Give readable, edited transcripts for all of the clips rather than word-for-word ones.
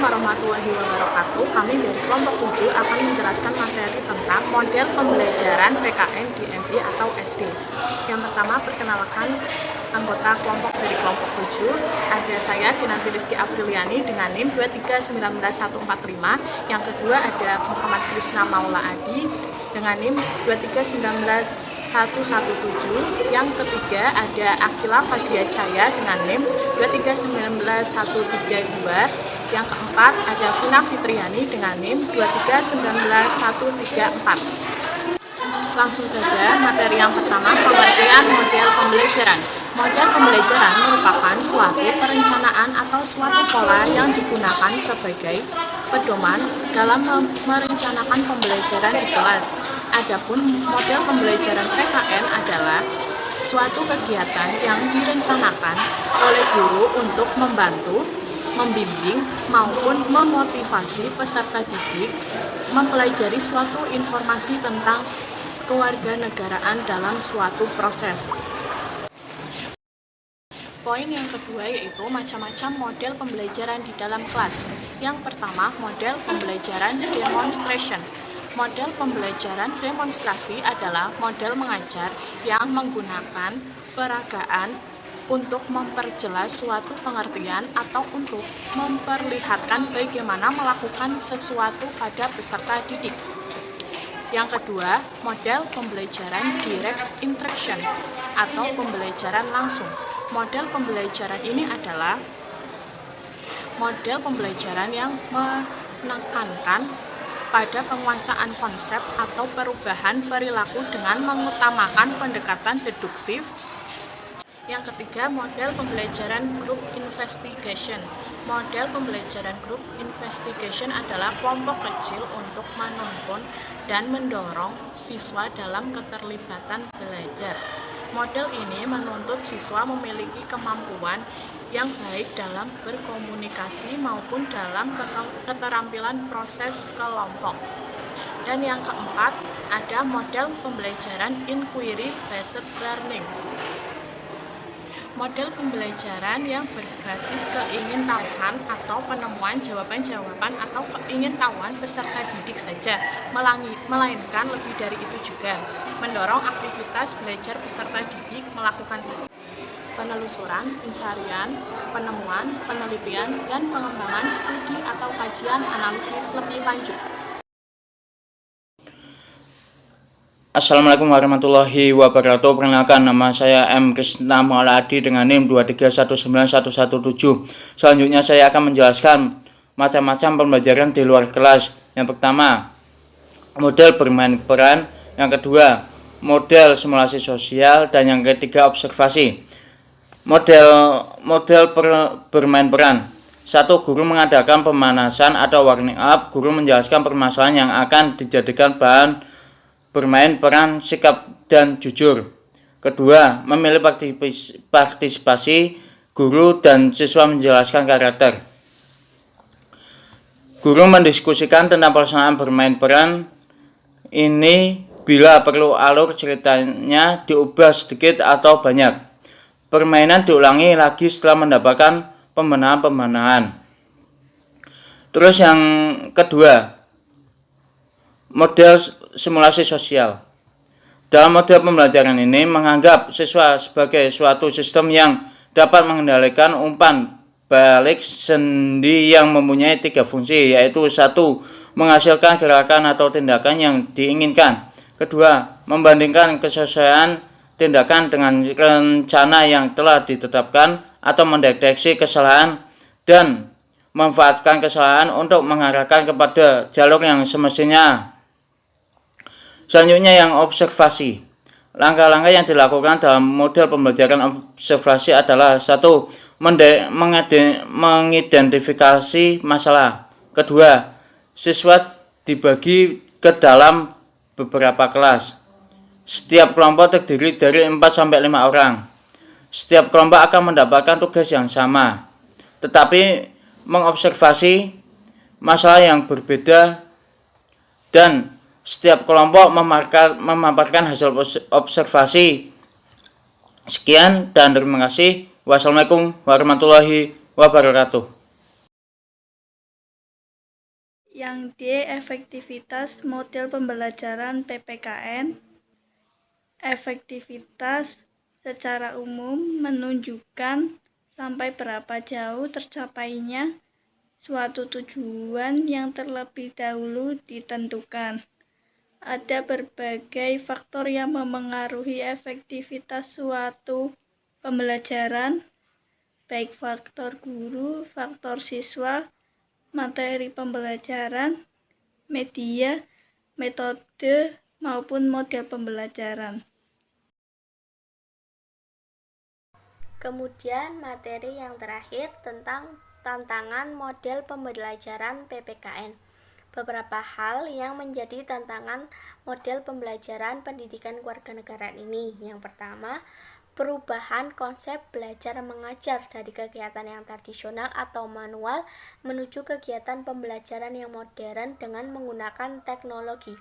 warahmatullahi wabarakatuh. Kami dari kelompok 7 akan menjelaskan materi tentang model pembelajaran PKN di MI atau SD. Yang pertama, perkenalkan anggota kelompok dari kelompok 7. Ada saya, Kinanti Rizky Apriliani dengan NIM 2319145. Yang kedua ada Muhammad Krisna Maula Adi dengan NIM 23117. Yang ketiga ada Akila Fadia Jaya dengan NIM 2319132. Yang keempat ada Vina Fitriani dengan NIM 2319134. Langsung saja, materi yang pertama, pengertian model pembelajaran. Model pembelajaran merupakan suatu perencanaan atau suatu pola yang digunakan sebagai pedoman dalam merencanakan pembelajaran di kelas. Adapun model pembelajaran PKN adalah suatu kegiatan yang direncanakan oleh guru untuk membantu, membimbing, maupun memotivasi peserta didik mempelajari suatu informasi tentang kewarganegaraan dalam suatu proses. Poin yang kedua yaitu macam-macam model pembelajaran di dalam kelas. Yang pertama, model pembelajaran demonstration. Model pembelajaran demonstrasi adalah model mengajar yang menggunakan peragaan untuk memperjelas suatu pengertian atau untuk memperlihatkan bagaimana melakukan sesuatu pada peserta didik. Yang kedua, model pembelajaran direct instruction atau pembelajaran langsung. Model pembelajaran ini adalah model pembelajaran yang menekankan pada penguasaan konsep atau perubahan perilaku dengan mengutamakan pendekatan deduktif. Yang ketiga, model pembelajaran group investigation. Model pembelajaran group investigation adalah kelompok kecil untuk menuntun dan mendorong siswa dalam keterlibatan belajar. Model ini menuntut siswa memiliki kemampuan yang baik dalam berkomunikasi maupun dalam keterampilan proses kelompok. Dan yang keempat, ada model pembelajaran inquiry based learning. Model pembelajaran yang berbasis keingintahuan atau penemuan jawaban-jawaban atau keingintahuan peserta didik saja, melainkan lebih dari itu juga, mendorong aktivitas belajar peserta didik melakukan penelusuran, pencarian, penemuan, penelitian, dan pengembangan studi atau kajian analisis lebih lanjut. Assalamualaikum warahmatullahi wabarakatuh. Perkenalkan, nama saya M. Krisna Maula Adi dengan NIM 2319117. Selanjutnya saya akan menjelaskan macam-macam pembelajaran di luar kelas. Yang pertama, model bermain peran. Yang kedua, model simulasi sosial. Dan yang ketiga, observasi. Model bermain peran. 1. Guru mengadakan pemanasan atau warming up. Guru menjelaskan permasalahan yang akan dijadikan bahan bermain peran sikap dan jujur. Kedua, memilih partisipasi. Guru dan siswa menjelaskan karakter. Guru mendiskusikan tentang pelaksanaan bermain peran ini bila perlu alur ceritanya diubah sedikit atau banyak. Permainan diulangi lagi setelah mendapatkan pembenahan. Terus yang kedua, model simulasi sosial. Dalam model pembelajaran ini menganggap siswa sebagai suatu sistem yang dapat mengendalikan umpan balik sendi yang mempunyai 3 fungsi, yaitu 1. Menghasilkan gerakan atau tindakan yang diinginkan. Kedua, membandingkan kesesuaian tindakan dengan rencana yang telah ditetapkan atau mendeteksi kesalahan dan memanfaatkan kesalahan untuk mengarahkan kepada jalur yang semestinya. Selanjutnya yang observasi. Langkah-langkah yang dilakukan dalam model pembelajaran observasi adalah 1. Mengidentifikasi masalah. Kedua, siswa dibagi ke dalam beberapa kelas. Setiap kelompok terdiri dari 4-5 orang. Setiap kelompok akan mendapatkan tugas yang sama, tetapi mengobservasi masalah yang berbeda, dan setiap kelompok memaparkan hasil observasi. Sekian dan terima kasih. Wassalamualaikum warahmatullahi wabarakatuh. Yang D. Efektivitas model pembelajaran PPKN. Efektivitas secara umum menunjukkan sampai berapa jauh tercapainya suatu tujuan yang terlebih dahulu ditentukan. Ada berbagai faktor yang memengaruhi efektivitas suatu pembelajaran, baik faktor guru, faktor siswa, materi pembelajaran, media, metode, maupun model pembelajaran. Kemudian materi yang terakhir tentang tantangan model pembelajaran PPKN. Beberapa hal yang menjadi tantangan model pembelajaran pendidikan kewarganegaraan ini. Yang pertama, perubahan konsep belajar mengajar dari kegiatan yang tradisional atau manual menuju kegiatan pembelajaran yang modern dengan menggunakan teknologi.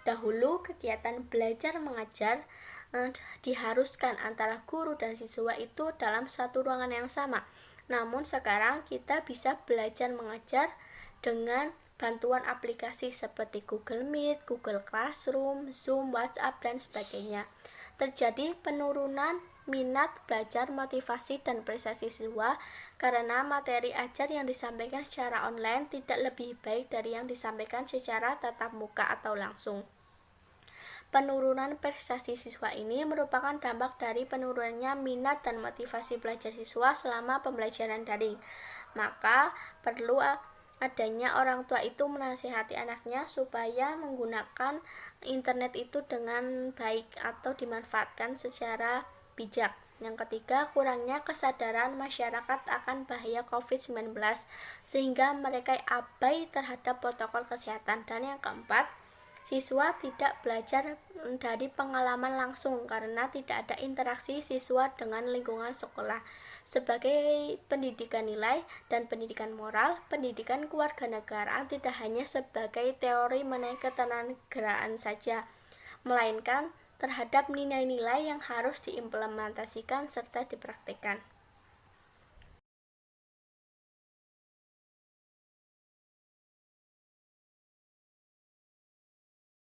Dahulu kegiatan belajar mengajar diharuskan antara guru dan siswa itu dalam satu ruangan yang sama. Namun sekarang kita bisa belajar mengajar dengan bantuan aplikasi seperti Google Meet, Google Classroom, Zoom, WhatsApp, dan sebagainya. Terjadi penurunan minat belajar, motivasi, dan prestasi siswa karena materi ajar yang disampaikan secara online tidak lebih baik dari yang disampaikan secara tatap muka atau langsung. Penurunan prestasi siswa ini merupakan dampak dari penurunannya minat dan motivasi belajar siswa selama pembelajaran daring. Maka perlu adanya orang tua itu menasihati anaknya supaya menggunakan internet itu dengan baik atau dimanfaatkan secara bijak. Yang ketiga, kurangnya kesadaran masyarakat akan bahaya COVID-19 sehingga mereka abai terhadap protokol kesehatan. Dan yang keempat, siswa tidak belajar dari pengalaman langsung karena tidak ada interaksi siswa dengan lingkungan sekolah. Sebagai pendidikan nilai dan pendidikan moral, pendidikan kewarganegaraan tidak hanya sebagai teori mengenai ketenagaraan saja, melainkan terhadap nilai-nilai yang harus diimplementasikan serta dipraktikkan.